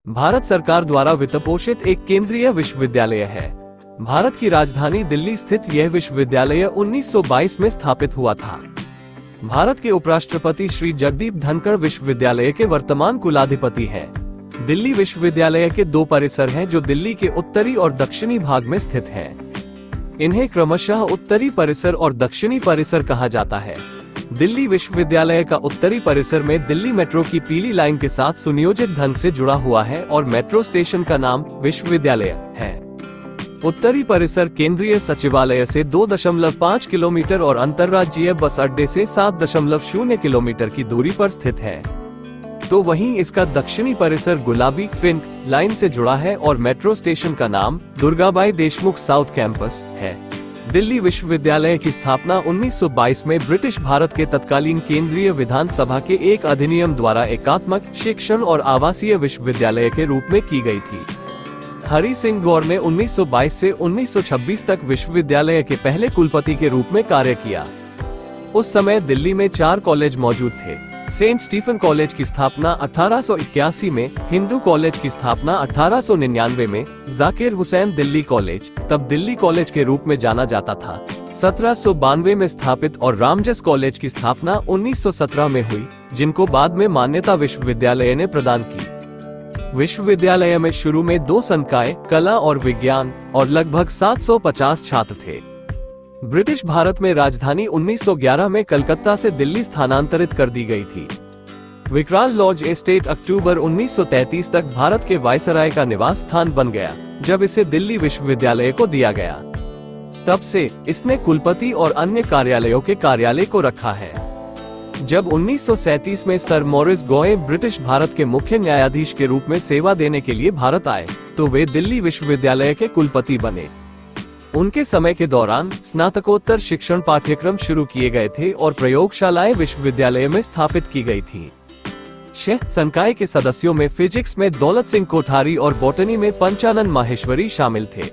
भारत सरकार द्वारा वित्तपोषित एक केंद्रीय विश्वविद्यालय है। भारत की राजधानी दिल्ली स्थित यह विश्वविद्यालय 1922 में स्थापित हुआ था। भारत के उपराष्ट्रपति श्री जगदीप धनखड़ विश्वविद्यालय के वर्तमान कुलाधिपति हैं। दिल्ली विश्वविद्यालय के दो परिसर हैं जो दिल्ली के उत्तरी और दक्षिणी भाग में स्थित हैं। इन्हें क्रमशः उत्तरी परिसर और दक्षिणी परिसर कहा जाता है। दिल्ली विश्वविद्यालय का उत्तरी परिसर में दिल्ली मेट्रो की पीली लाइन के साथ सुनियोजित ढंग से जुड़ा हुआ है और मेट्रो स्टेशन का नाम विश्वविद्यालय है। उत्तरी परिसर केंद्रीय सचिवालय से 2.5 किलोमीटर और अंतर्राज्यीय बस अड्डे से 7.0 किलोमीटर की दूरी पर स्थित है। तो वहीं इसका दक्षिणी परिसर गुलाबी पिंक लाइन से जुड़ा है और मेट्रो स्टेशन का नाम दुर्गाबाई देशमुख साउथ कैंपस है। दिल्ली विश्वविद्यालय की स्थापना 1922 में ब्रिटिश भारत के तत्कालीन केंद्रीय विधानसभा के एक अधिनियम द्वारा एकात्मक शिक्षण और आवासीय विश्वविद्यालय के रूप में की गई थी। हरि सिंह गौर ने 1922 से 1926 तक विश्वविद्यालय के पहले कुलपति के रूप में कार्य किया। उस समय दिल्ली में 4 कॉलेज मौजूद थे। सेंट स्टीफन कॉलेज की स्थापना 1881 में, हिंदू कॉलेज की स्थापना 1899 में, जाकिर हुसैन दिल्ली कॉलेज, तब दिल्ली कॉलेज के रूप में जाना जाता था, 1792 में स्थापित और रामजस कॉलेज की स्थापना 1917 में हुई, जिनको बाद में मान्यता विश्वविद्यालय ने प्रदान की। विश्वविद्यालय में शुरू में 2 संकाय, कला और विज्ञान, और लगभग 750 छात्र थे। ब्रिटिश भारत में राजधानी 1911 में कलकत्ता से दिल्ली स्थानांतरित कर दी गई थी। विकराल लॉज एस्टेट अक्टूबर 1933 तक भारत के वायसराय का निवास स्थान बन गया, जब इसे दिल्ली विश्वविद्यालय को दिया गया। तब से इसने कुलपति और अन्य कार्यालयों के कार्यालय को रखा है। जब 1937 में sir Morris Gouy British Bharat के मुख्य न्यायाधीश के रूप में सेवा देने के लिए भारत आए, तो वे दिल्ली विश्वविद्यालय के कुलपति बने। उनके समय के दौरान स्नातकोत्तर शिक्षण पाठ्यक्रम शुरू किए गए थे और प्रयोगशालाएं विश्वविद्यालय में स्थापित की गई थी। 6 संकाय के सदस्यों में फिजिक्स में दौलत सिंह कोठारी और बॉटनी में पंचानन माहेश्वरी शामिल थे।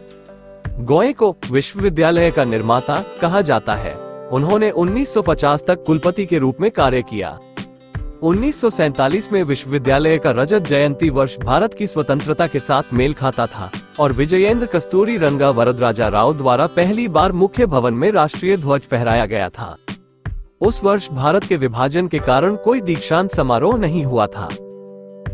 गॉय को विश्वविद्यालय का निर्माता कहा जाता है। उन्होंने 1950 तक कुलपति के रूप में कार्य किया। 1947 में विश्वविद्यालय का रजत जयंती वर्ष भारत की स्वतंत्रता के साथ मेल खाता था और विजयेंद्र कस्तूरी रंगा वरदराजा राव द्वारा पहली बार मुख्य भवन में राष्ट्रीय ध्वज फहराया गया था। उस वर्ष भारत के विभाजन के कारण कोई दीक्षांत समारोह नहीं हुआ था।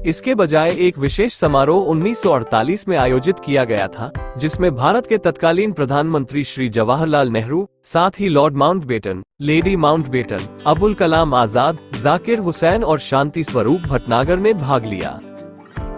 इसके बजाय एक विशेष समारोह 1948 में आयोजित किया गया था, जिसमें भारत के तत्कालीन प्रधानमंत्री श्री जवाहरलाल नेहरू, साथ ही Lord Mountbatten, Lady Mountbatten, Abul Kalam Azad, Zakir Hussain और शांति स्वरूप भटनागर ने भाग लिया।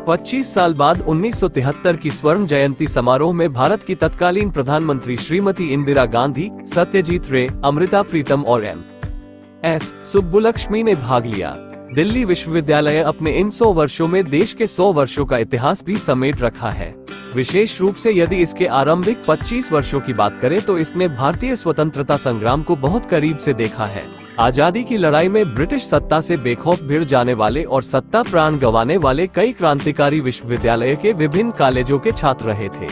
25 साल बाद 1973 की स्वर्ण जयंती समारोह में भारत की तत्कालीन प्रधानमंत्री श्रीमती इंदिरा गांधी, सत्यजीत रे, अमृता प्रीतम और एम.एस. सुब्बुलक्ष्मी ने भाग लिया। दिल्ली विश्वविद्यालय अपने इन 100 वर्षों में देश के 100 वर्षों का इतिहास भी समेट रखा है। विशेष रूप से यदि इसके आरंभिक 25 वर्षों की बात करें तो इसने भारतीय स्वतंत्रता संग्राम को बहुत करीब से देखा है। आजादी की लड़ाई में ब्रिटिश सत्ता से बेखौफ भिड़ जाने वाले और सत्ता प्राण गंवाने वाले कई क्रांतिकारी विश्वविद्यालय के विभिन्न कॉलेजों के छात्र रहे थे।